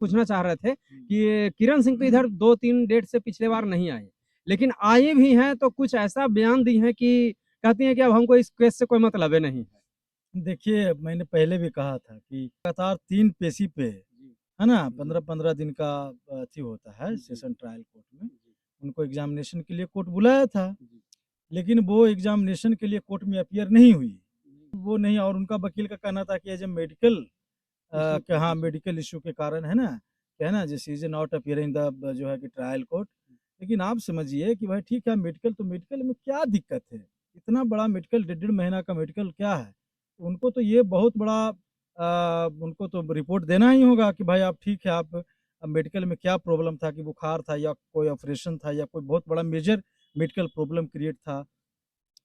पूछना चाह रहे थे कि किरण सिंह तो इधर 2-3 डेट से पिछले बार नहीं आए, लेकिन आए भी हैं तो कुछ ऐसा बयान दी है कि कहती हैं कि अब हमको इस केस से कोई मतलब ही नहीं है। देखिए, मैंने पहले भी कहा था कि लगातार 3 पेशी पे, है ना? 15-15 दिन का अथी होता है सेशन ट्रायल कोर्ट में। उनको एग्ज़ामिनेशन के लिए कोर्ट बुलाया था, लेकिन वो एग्ज़ामिनेशन के लिए कोर्ट में अपीयर नहीं हुई। वो नहीं, और उनका वकील का कहना था कि एज़ अ मेडिकल कि हाँ, मेडिकल इश्यू के कारण, है ना? कि है ना, जैसे इज़ नॉट अपीयरिंग द जो है कि ट्रायल कोर्ट। लेकिन आप समझिए कि भाई ठीक है, मेडिकल तो मेडिकल में क्या दिक्कत है? इतना बड़ा मेडिकल, डेढ़ महीना का मेडिकल क्या है? उनको तो ये बहुत बड़ा उनको तो रिपोर्ट देना ही होगा कि भाई आप ठीक है, आप मेडिकल में क्या प्रॉब्लम था, कि बुखार था या कोई ऑपरेशन था या कोई बहुत बड़ा मेजर मेडिकल प्रॉब्लम क्रिएट था,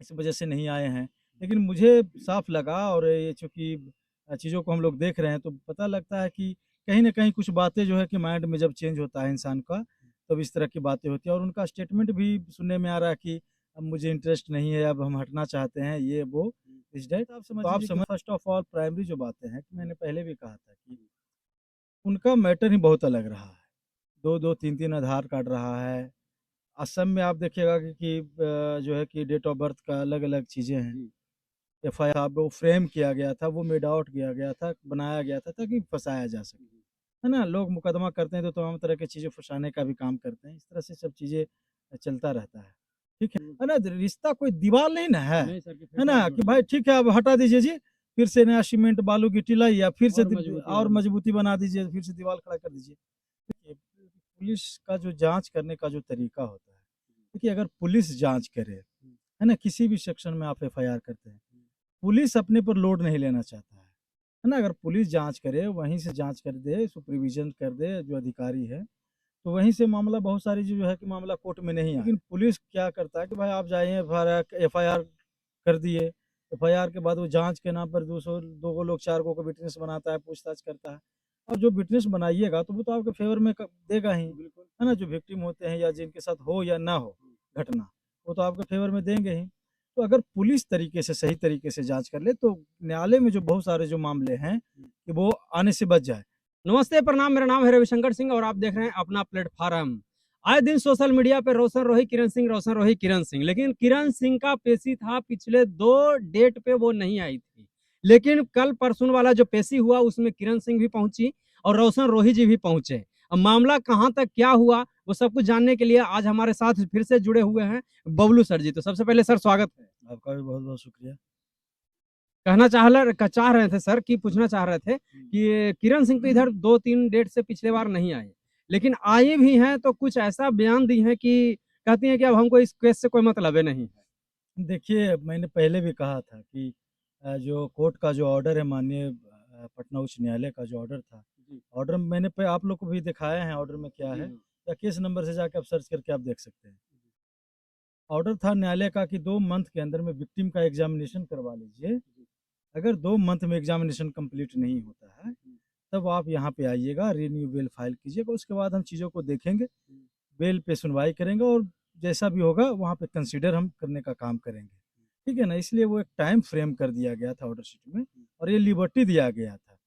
इस वजह से नहीं आए हैं। लेकिन मुझे साफ लगा, और ये चूँकि चीज़ों को हम लोग देख रहे हैं तो पता लगता है कि कहीं न कहीं कुछ बातें जो है कि माइंड में जब चेंज होता है इंसान का, तब इस तरह की बातें होती हैं, और उनका स्टेटमेंट भी सुनने में आ रहा है कि अब मुझे इंटरेस्ट नहीं है, अब हम हटना चाहते हैं, ये वो इस डेट। तो आप समझ फर्स्ट ऑफ ऑल प्राइमरी जो बातें हैं, कि मैंने पहले भी कहा था कि उनका मैटर ही बहुत अलग रहा है। 2-2 3-3 आधार कार्ड रहा है। असम में आप देखिएगा कि जो है कि डेट ऑफ बर्थ का अलग-अलग चीज़ें हैं। एफआईआर वो फ्रेम किया गया था, वो मेड आउट किया गया था, बनाया गया था ताकि फँसाया जा सके, है ना? लोग मुकदमा करते हैं तो तमाम तरह की चीज़ें फँसाने का भी काम करते हैं। इस तरह से सब चीज़ें चलता रहता है, ठीक है ना? रिश्ता कोई दीवार नहीं ना है ना? कि भाई ठीक है, अब हटा दीजिए जी, फिर से नया सीमेंट, बालू, गिट्टी लाइए, या फिर से और मजबूती बना दीजिए, फिर से दीवार खड़ा कर दीजिए। देखिए, पुलिस का जो जाँच करने का जो तरीका होता है, देखिए अगर पुलिस जाँच करे, है ना? किसी भी सेक्शन में आप एफआईआर करते हैं, पुलिस अपने पर लोड नहीं लेना चाहता है ना? अगर पुलिस जाँच करे, वहीं से जाँच कर दे, सुपरविज़न कर दे जो अधिकारी है, तो वहीं से मामला, बहुत सारी जो है कि मामला कोर्ट में नहीं आए। लेकिन पुलिस क्या करता है कि भाई आप जाइए, एफआईआर कर दिए, एफआईआर के बाद वो जाँच के नाम पर 200 2 लोग 4 को विटनेस बनाता है, पूछताछ करता है। और जो विटनेस बनाइएगा तो वो तो आपके फ़ेवर में क देगा ही, है ना? जो विक्टिम होते हैं या जिनके साथ हो या ना हो घटना, वो तो आपके फ़ेवर में देंगे ही। तो अगर पुलिस तरीके से, सही तरीके से जाँच कर ले, तो न्यायालय में जो बहुत सारे जो मामले हैं, कि वो आने से बच जाए। नमस्ते, प्रणाम। मेरा नाम है रविशंकर सिंह और आप देख रहे हैं अपना प्लेटफॉर्म। आए दिन सोशल मीडिया पे रोशन रोही किरण सिंह, रोशन रोही किरण सिंह, लेकिन किरण सिंह का पेशी था पिछले 2 डेट पे वो नहीं आई थी। लेकिन कल परसों वाला जो पेशी हुआ उसमें किरण सिंह भी पहुंची और रोशन रोही जी भी पहुंचे। अब मामला कहां तक क्या हुआ वो सब कुछ जानने के लिए आज हमारे साथ फिर से जुड़े हुए हैं बबलू सर जी। तो सबसे पहले सर स्वागत है। आपका भी बहुत-बहुत शुक्रिया। चाह रहे थे सर कि पूछना चाह रहे थे कि किरण सिंह तो इधर 2-3 डेट से पिछले बार नहीं आए, लेकिन आए भी हैं तो कुछ ऐसा बयान दी है कि कहती हैं कि अब हमको इस केस से कोई मतलब ही नहीं है। देखिए, मैंने पहले भी कहा था कि जो कोर्ट का जो ऑर्डर है, माननीय पटना उच्च न्यायालय का जो ऑर्डर था, ऑर्डर मैंने पे आप लोग को भी दिखाया है, ऑर्डर में क्या है, या केस नंबर से जाके आप सर्च करके आप देख सकते हैं। ऑर्डर था न्यायालय का कि 2 मंथ के अंदर में विक्टिम का एग्ज़ामिनेशन करवा लीजिए। अगर 2 मंथ में एग्ज़ामिनेशन कंप्लीट नहीं होता है, तब आप यहाँ पे आइएगा, रिन्यू बेल फाइल कीजिएगा, उसके बाद हम चीज़ों को देखेंगे, बेल पे सुनवाई करेंगे, और जैसा भी होगा वहाँ पे कंसीडर हम करने का काम करेंगे। ठीक है ना? इसलिए वो एक टाइम फ्रेम कर दिया गया था ऑर्डर शीट में, और ये लिबर्टी दिया गया था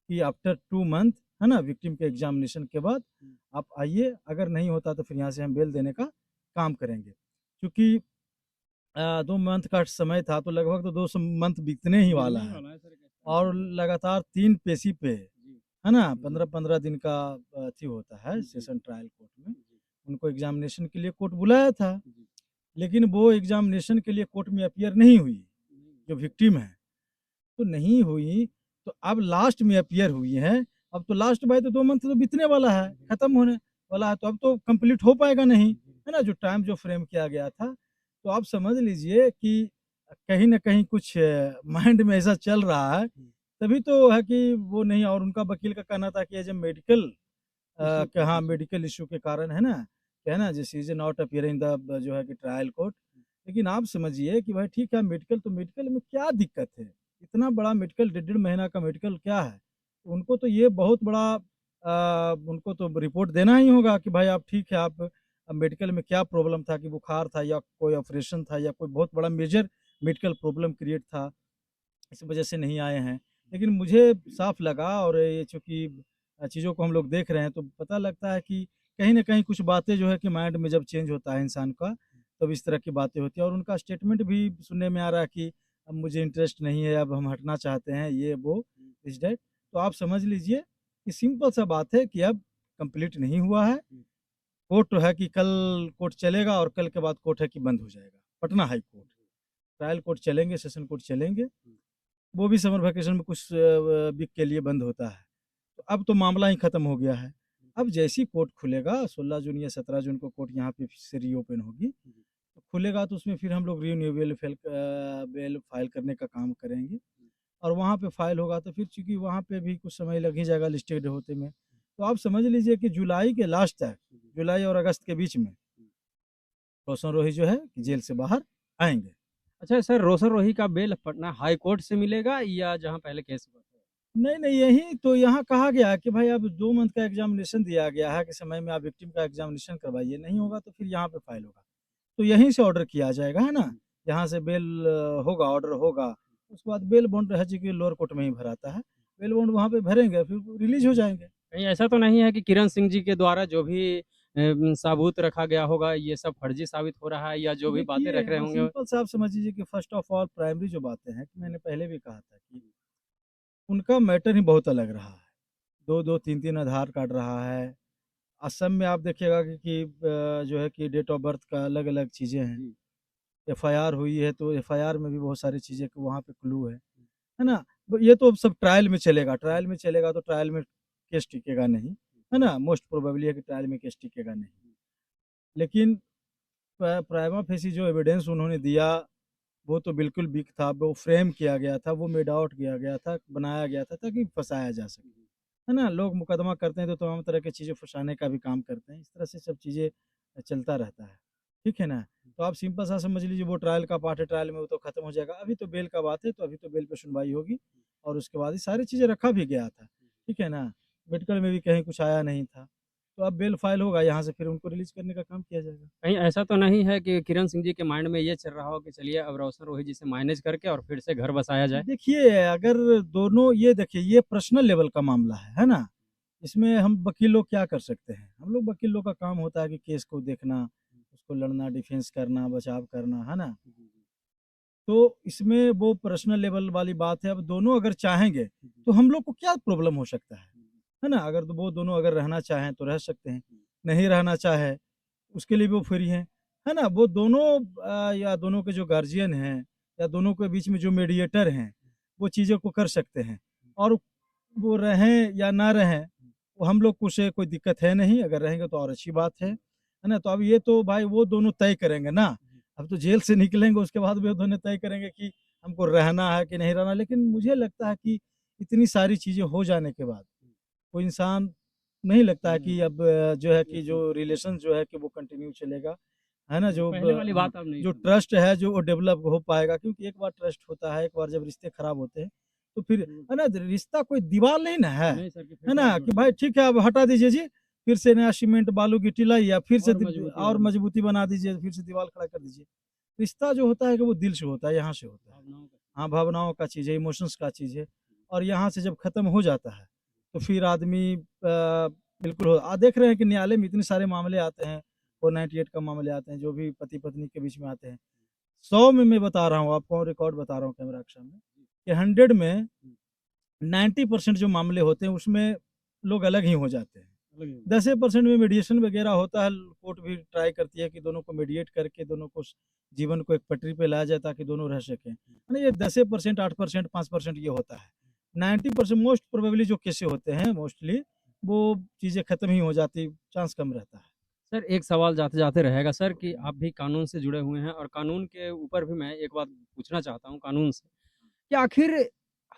कि आफ्टर 2 मंथ, है ना, विक्टिम के एग्ज़ामिनेशन के बाद आप आइए, अगर नहीं होता तो फिर यहाँ से हम बेल देने का काम करेंगे। क्योंकि 2 मंथ का समय था, तो लगभग तो 2 मंथ बीतने ही वाला है, और लगातार 3 पेशी पे, है ना, 15-15 दिन का अथी होता है सेशन ट्रायल कोर्ट में। उनको एग्ज़ामिनेशन के लिए कोर्ट बुलाया था, लेकिन वो एग्ज़ामिनेशन के लिए कोर्ट में अपीयर नहीं हुई, जो विक्टिम है। तो नहीं हुई, तो अब लास्ट में अपीयर हुई हैं। अब तो लास्ट में तो 2 मंथ तो बीतने वाला है, खत्म होने वाला है, तो अब तो कंप्लीट हो पाएगा नहीं, है ना? जो टाइम जो फ्रेम किया गया था। तो आप समझ लीजिए कि कहीं न कहीं कुछ माइंड में ऐसा चल रहा है, तभी तो है कि वो नहीं, और उनका वकील का कहना था कि एज़ अ मेडिकल कि हाँ, मेडिकल इश्यू के कारण, है ना? कि है ना, जैसे इज़ नॉट अपीयरिंग द जो है कि ट्रायल कोर्ट। लेकिन आप समझिए कि भाई ठीक है, मेडिकल तो मेडिकल में क्या दिक्कत है? इतना बड़ा मेडिकल, डेढ़ महीना का मेडिकल क्या है? उनको तो ये बहुत बड़ा उनको तो रिपोर्ट देना ही होगा कि भाई आप ठीक है, आप मेडिकल में क्या प्रॉब्लम था, कि बुखार था या कोई ऑपरेशन था या कोई बहुत बड़ा मेजर मेडिकल प्रॉब्लम क्रिएट था, इस वजह से नहीं आए हैं। लेकिन मुझे साफ लगा, और ये चूँकि चीज़ों को हम लोग देख रहे हैं तो पता लगता है कि कहीं न कहीं कुछ बातें जो है कि माइंड में जब चेंज होता है इंसान का, तब इस तरह की बातें होती हैं और उनका स्टेटमेंट भी सुनने में आ रहा है कि अब मुझे इंटरेस्ट नहीं है, अब हम हटना चाहते हैं, ये वो इस डेट। तो आप समझ लीजिए कि सिंपल सा बात है कि अब कंप्लीट नहीं हुआ है। कोर्ट है कि कल कोर्ट चलेगा और कल के बाद कोर्ट है कि बंद हो जाएगा। Patna high court, trial court चलेंगे, सेशन कोर्ट चलेंगे, वो भी समर वैकेशन में कुछ वीक के लिए बंद होता है। तो अब तो मामला ही खत्म हो गया है। अब जैसे ही कोर्ट खुलेगा 16 जून या 17 जून को कोर्ट यहाँ पे फिर से रीओपन होगी। तो खुलेगा तो उसमें फिर हम लोग रिन्यूएबल बेल फाइल करने का काम करेंगे और वहाँ पे फाइल होगा तो फिर चूँकि वहाँ पे भी कुछ समय लग ही जाएगा लिस्टेड होते में। तो आप समझ लीजिए कि जुलाई के लास्ट तक, जुलाई और अगस्त के बीच में रोशन रोही जो है कि जेल से बाहर आएँगे। अच्छा सर, रोशन रोही का बेल पटना हाई कोर्ट से मिलेगा या जहाँ पहले केस हुआ था? नहीं, नहीं, यही तो यहाँ कहा गया है कि भाई अब 2 मंथ का एग्ज़ामिनेशन दिया गया है कि समय में आप विक्टिम का एग्ज़ामिनेशन करवाइए, नहीं होगा तो फिर यहाँ पे फाइल होगा। तो यहीं से ऑर्डर किया जाएगा, है ना? यहाँ से बेल होगा, ऑर्डर होगा, उसके बाद बेल बॉन्ड है चूँकि लोअर कोर्ट में ही भराता है, बेल बॉन्ड वहाँ पे भरेंगे, फिर रिलीज़ हो जाएँगे। कहीं ऐसा तो नहीं है कि किरण सिंह जी के द्वारा जो भी सबूत रखा गया होगा, ये सब फर्जी साबित हो रहा है या जो भी बातें देखिए, रख रहे अब होंगे? सिंपल सा आप समझ लीजिए कि फर्स्ट ऑफ ऑल प्राइमरी जो बातें हैं कि मैंने पहले भी कहा था कि उनका मैटर ही बहुत अलग रहा है। 2-2 3-3 आधार कार्ड रहा है। असम में आप देखिएगा कि जो है कि डेट ऑफ बर्थ का अलग-अलग चीज़ें हैं। एफआईआर हुई है तो एफआईआर में भी बहुत सारी चीज़ें कि वहाँ पे क्लू है ना? ये तो सब ट्रायल में चलेगा, ट्रायल में चलेगा तो ट्रायल में केस टिकेगा नहीं, है ना? मोस्ट प्रोबेबली है कि ट्रायल में केस टिकेगा नहीं। लेकिन प्राइमा फेसी जो एविडेंस उन्होंने दिया, वो तो बिल्कुल वीक था, वो फ्रेम किया गया था, वो मेड आउट किया गया था, बनाया गया था ताकि फँसाया जा सके, है ना? लोग मुकदमा करते हैं तो तमाम तरह की चीज़ें फँसाने का भी काम करते हैं, इस तरह से सब चीज़ें चलता रहता है, ठीक है ना? तो आप सिंपल सा समझ लीजिए वो ट्रायल का पार्ट है, ट्रायल में वो तो खत्म हो जाएगा, अभी तो बेल का बात है, तो अभी तो बेल पे सुनवाई होगी और उसके बाद ये सारी चीज़ें रखा भी गया था, ठीक है ना? मेडिकल में भी कहीं कुछ आया नहीं था, तो अब बेल फाइल होगा, यहाँ से फिर उनको रिलीज़ करने का काम किया जाएगा। कहीं ऐसा तो नहीं है कि किरण सिंह जी के माइंड में ये चल रहा हो कि चलिए अब रोशन रोही जी से मैनेज करके और फिर से घर बसाया जाए? देखिए, अगर दोनों ये देखिए ये पर्सनल लेवल का मामला है ना? इसमें हम वकील लोग क्या कर सकते हैं? हम लोग वकील लोग का काम होता है कि केस को देखना, उसको लड़ना, डिफेंस करना, बचाव करना, है ना? तो इसमें वो पर्सनल लेवल वाली बात है, अब दोनों अगर चाहेंगे, तो हम लोग को क्या प्रॉब्लम हो सकता है ना? अगर वो दोनों अगर रहना चाहें, तो रह सकते हैं, नहीं रहना चाहे, उसके लिए भी वो फ्री हैं, है ना? वो दोनों या दोनों के जो गार्जियन हैं या दोनों के बीच में जो मीडिएटर हैं, वो चीज़ों को कर सकते हैं और वो रहें या ना रहें, वो हम लोग को उससे कोई दिक्कत है नहीं, अगर रहेंगे तो और अच्छी बात है ना? तो अब ये तो भाई वो दोनों तय करेंगे ना, अब तो जेल से निकलेंगे उसके बाद भी वो दोनों तय करेंगे कि हमको रहना है कि नहीं रहना। लेकिन मुझे लगता है कि इतनी सारी चीज़ें हो जाने के बाद, कोई इंसान नहीं लगता है कि अब जो है कि जो रिलेशन जो है कि वो कंटिन्यू चलेगा, है ना? जो पहले ब वाली हाँ, बात अब नहीं जो सुनते। ट्रस्ट है जो वो डेवलप हो पाएगा क्योंकि एक बार ट्रस्ट होता है, एक बार जब रिश्ते खराब होते हैं, तो फिर है ना? रिश्ता कोई दीवार नहीं ना नहीं सर कि फिर है से ना? आगे कि बढ़ना भाई है। ठीक है अब हटा दीजिए जी, फिर से नया सीमेंट, बालू, गिट्टी लाइए या फिर से और मजबूती और वाला मजबूती बना दीजिए, फिर से दीवार खड़ा कर दीजिए। रिश्ता जो होता है कि वो दिल से होता है, यहाँ से होता है। भावनाओं का। हाँ, भावनाओं का चीज़ है, इमोशंस का चीज़ है और यहाँ से जब खत्म हो जाता है, तो फिर आदमी बिल्कुल देख रहे हैं कि न्यायालय में इतने सारे मामले आते हैं, 498 का मामले आते हैं, जो भी पति-पत्नी के बीच में आते हैं। 100 में मैं बता रहा हूँ आपको रिकॉर्ड बता रहा हूँ कैमरा के सामने, कि 100 में 90% जो मामले होते हैं, उसमें लोग अलग ही हो जाते हैं। अलग ही हो 10% में मीडिएशन वगैरह होता है, कोर्ट भी ट्राई करती है कि दोनों को मीडिएट करके दोनों को जीवन को एक पटरी पे लाया जाए ताकि दोनों रह सकें। यानी ये 10% 8% 5% ये होता है। 90% मोस्ट प्रोबेबली जो केसेस होते हैं मोस्टली वो चीज़ें खत्म ही हो जाती, चांस कम रहता है। सर एक सवाल जाते-जाते रहेगा सर कि आप भी कानून से जुड़े हुए हैं और कानून के ऊपर भी मैं एक बात पूछना चाहता हूँ कानून से, कि आखिर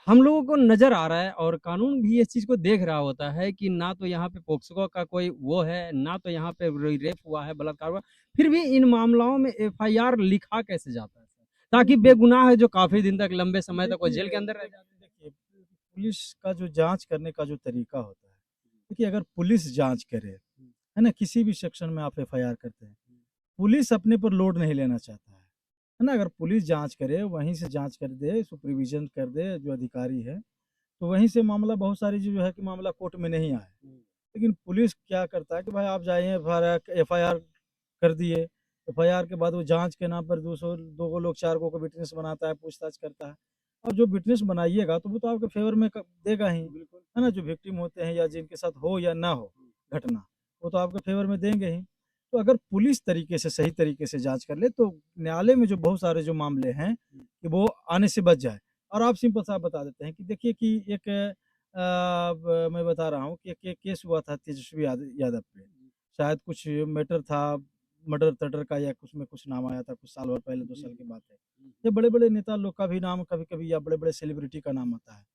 हम लोगों को नज़र आ रहा है और कानून भी इस चीज़ को देख रहा होता है कि ना तो यहाँ पे पॉक्सो का कोई वो है, ना तो यहाँ पे रेप हुआ है, बलात्कार हुआ, फिर भी इन मामलों में एफआईआर लिखा कैसे जाता है सर? ताकि देखिए बेगुनाह है जो काफ़ी दिन तक लंबे समय तक वो जेल के अंदर रह जाते हैं। देखिए, पुलिस का जो जाँच करने का जो तरीका होता है, देखिए अगर पुलिस जाँच करे, है ना? किसी भी सेक्शन में आप एफआईआर करते हैं, पुलिस अपने पर लोड नहीं लेना चाहता है ना? अगर पुलिस जाँच करे, वहीं से जाँच कर दे, सुपरविज़न कर दे जो अधिकारी है, तो वहीं से मामला बहुत सारी जो है कि मामला कोर्ट में नहीं आया। लेकिन पुलिस क्या करता है कि भाई आप जाइए एफआईआर कर दिए, एफआईआर के बाद वो जांच के नाम पर 2 लोग 4 को विटनेस बनाता है, पूछताछ करता है, और जो विटनेस बनाइएगा तो वो तो आपके फेवर में देगा ही, है ना। जो विक्टिम होते हैं या जिनके साथ हो या ना हो घटना, वो तो आपके फेवर में देंगे ही। तो अगर पुलिस तरीके से सही तरीके से जांच कर ले तो न्यायालय में जो बहुत सारे जो मामले हैं कि वो आने से बच जाए। और आप सिंपल सा बता देते हैं कि देखिए कि एक मैं बता रहा हूँ कि एक केस हुआ था तेजस्वी यादव पे, शायद कुछ मैटर था मर्डर-तर्डर का, या कुछ में कुछ नाम आया था, कुछ साल भर पहले 2 साल की बात है। ये बड़े-बड़े नेता लोग का भी नाम कभी-कभी या बड़े-बड़े सेलिब्रिटी का नाम आता है।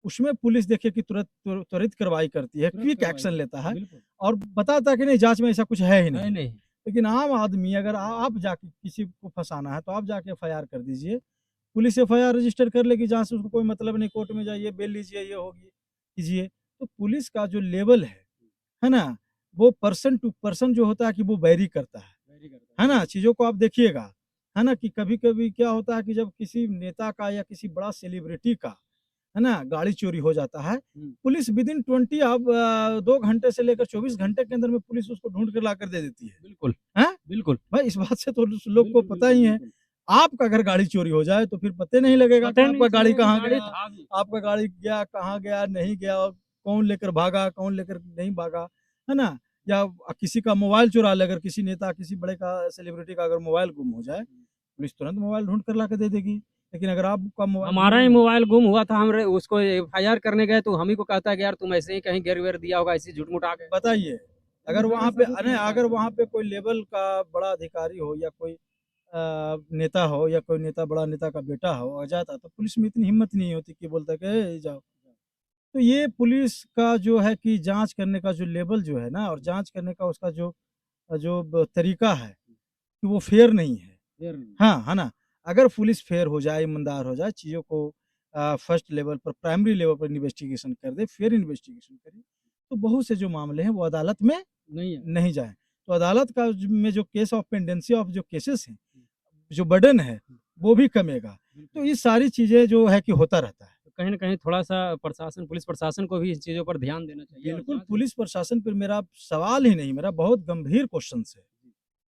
उसमें पुलिस देखिए कि त्वरित कार्रवाई करती है, क्विक एक्शन लेता है और बताता है कि नहीं जाँच में ऐसा कुछ है ही नहीं। नहीं। लेकिन आम आदमी अगर आप जाके किसी को फँसाना है तो आप जाके एफआईआर कर दीजिए। पुलिस एफआईआर रजिस्टर कर लेगी, जहाँ से उसको कोई मतलब नहीं, कोर्ट में जाइए, बेल लीजिए, ये होगी, कीजिए। तो पुलिस का जो लेवल है ना? वो पर्सन टू पर्सन जो होता है कि वो वैरी करता है ना? चीज़ों को आप देखिएगा, है ना? कि कभी-कभी क्या होता है कि जब किसी नेता का या किसी बड़ा सेलिब्रिटी का, है ना, गाड़ी चोरी हो जाता है, पुलिस विदिन 20 2 घंटे से लेकर 24 घंटे के अंदर में पुलिस उसको ढूँढ कर लाकर दे देती है। बिल्कुल, हैं? बिल्कुल। भाई इस बात से तो लोग को पता ही है। आपका अगर गाड़ी चोरी हो जाए तो फिर पता नहीं लगेगा कि पता आपका नहीं गाड़ी चलेगा कहाँ गाड़ी गया, था भी। आपका गाड़ी गया, कहाँ गया, नहीं गया, और कौन लेकर भागा, कौन लेकर नहीं भागा, है ना? या किसी का मोबाइल चुरा ले, अगर किसी नेता, किसी बड़े का सेलिब्रिटी का अगर मोबाइल गुम हो जाए, पुलिस तुरंत मोबाइल ढूँढ कर लाके दे देगी। लेकिन अगर आपका मोबाइल हमारा ढूँढे ही नहीं, मोबाइल गुम हुआ था, हम उसको एफआईआर करने गए तो हम ही को कहता है कि यार तुम ऐसे ही कहीं गिर-विर दिया होगा, ऐसे झूठ-मूठ आ गए। बताइए, अगर वहाँ पे अगर वहाँ पे कोई लेवल का बड़ा अधिकारी हो या कोई नेता हो या कोई नेता, बड़ा नेता का बेटा हो आ जाता, तो पुलिस में इतनी हिम्मत नहीं होती कि बोलता कि ए जाओ। तो ये पुलिस का जो है कि जाँच करने का जो लेवल जो है ना, और जाँच करने का उसका जो जो ब तरीका है कि वो फेयर नहीं है। हाँ, है ना? अगर पुलिस फेयर हो जाए, ईमानदार हो जाए, चीज़ों को फर्स्ट लेवल पर, प्राइमरी लेवल पर इन्वेस्टिगेशन कर दे, फेयर इन्वेस्टिगेशन करे, तो बहुत से जो मामले हैं वो अदालत में नहीं जाएँ। तो अदालत का में जो केस ऑफ पेंडेंसी ऑफ जो केसेस हैं, जो बर्डन है, वो भी कमेगा। तो ये सारी चीज़ें जो है कि होता रहता है। तो कहीं न कहीं थोड़ा-सा प्रशासन, पुलिस प्रशासन को भी इन चीज़ों पर ध्यान देना चाहिए और बिल्कुल, जाँच पुलिस प्रशासन पे मेरा सवाल ही नहीं, मेरा बहुत गंभीर क्वेश्चन्स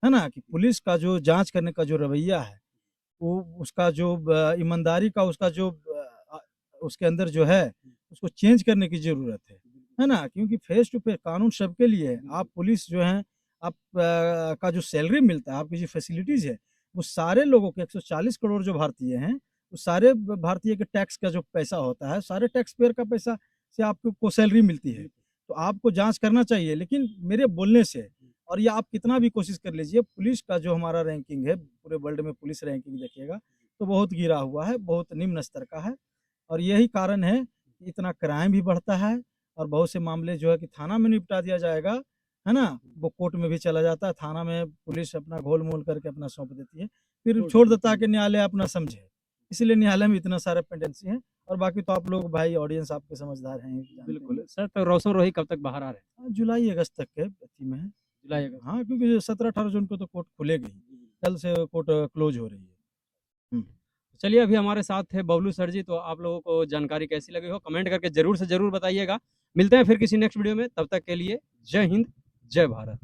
है ना? कि पुलिस का जो जाँच करने का जो रवैया है, वो उसका जो ईमानदारी का उसका जो उसके अंदर जो है, उसको चेंज करने की ज़रूरत है ना? क्योंकि फेस टू फेस कानून सबके लिए है। आप पुलिस जो हैं, आप का जो सैलरी मिलता है, आपकी जो फैसिलिटीज़ है, वो सारे लोगों के 140 करोड़ जो भारतीय हैं, वो सारे भारतीय के टैक्स का जो पैसा होता है, सारे टैक्स पेयर का पैसा से आपको को सैलरी मिलती है। तो आपको जाँच करना चाहिए, लेकिन मेरे बोलने से, और ये आप कितना भी कोशिश कर लीजिए, पुलिस का जो हमारा रैंकिंग है, पूरे वर्ल्ड में पुलिस रैंकिंग देखिएगा, तो बहुत गिरा हुआ है, बहुत निम्न स्तर का है। और यही कारण है कि इतना क्राइम भी बढ़ता है, और बहुत से मामले जो है कि थाना में निपटा दिया जाएगा, है ना? वो कोर्ट में भी चला जाता है, थाना में पुलिस अपना घोल-मोल करके अपना सौंप देती है, फिर छोड़ देता है कि न्यायालय अपना समझे। इसीलिए न्यायालय में इतना सारा पेंडेंसी है, और बाकी तो आप लोग भाई ऑडियंस आपके समझदार हैं, जानते हैं। बिल्कुल। सर, तो रोशन रोही कब तक बाहर आ रहे हैं? जुलाई अगस्त तक के अथी में है। जुलाई, अगस्त? हाँ, क्योंकि 17-18 जून को तो कोर्ट खुलेगी, कल से कोर्ट क्लोज़ हो रही है। हुँ। चलिए, अभी हमारे साथ थे बबलू सर जी, तो आप लोगों को जानकारी कैसी लगी हो कमेंट करके ज़रूर से ज़रूर बताइएगा। मिलते हैं फिर किसी नेक्स्ट वीडियो में, तब तक के लिए जय हिंद, जय भारत।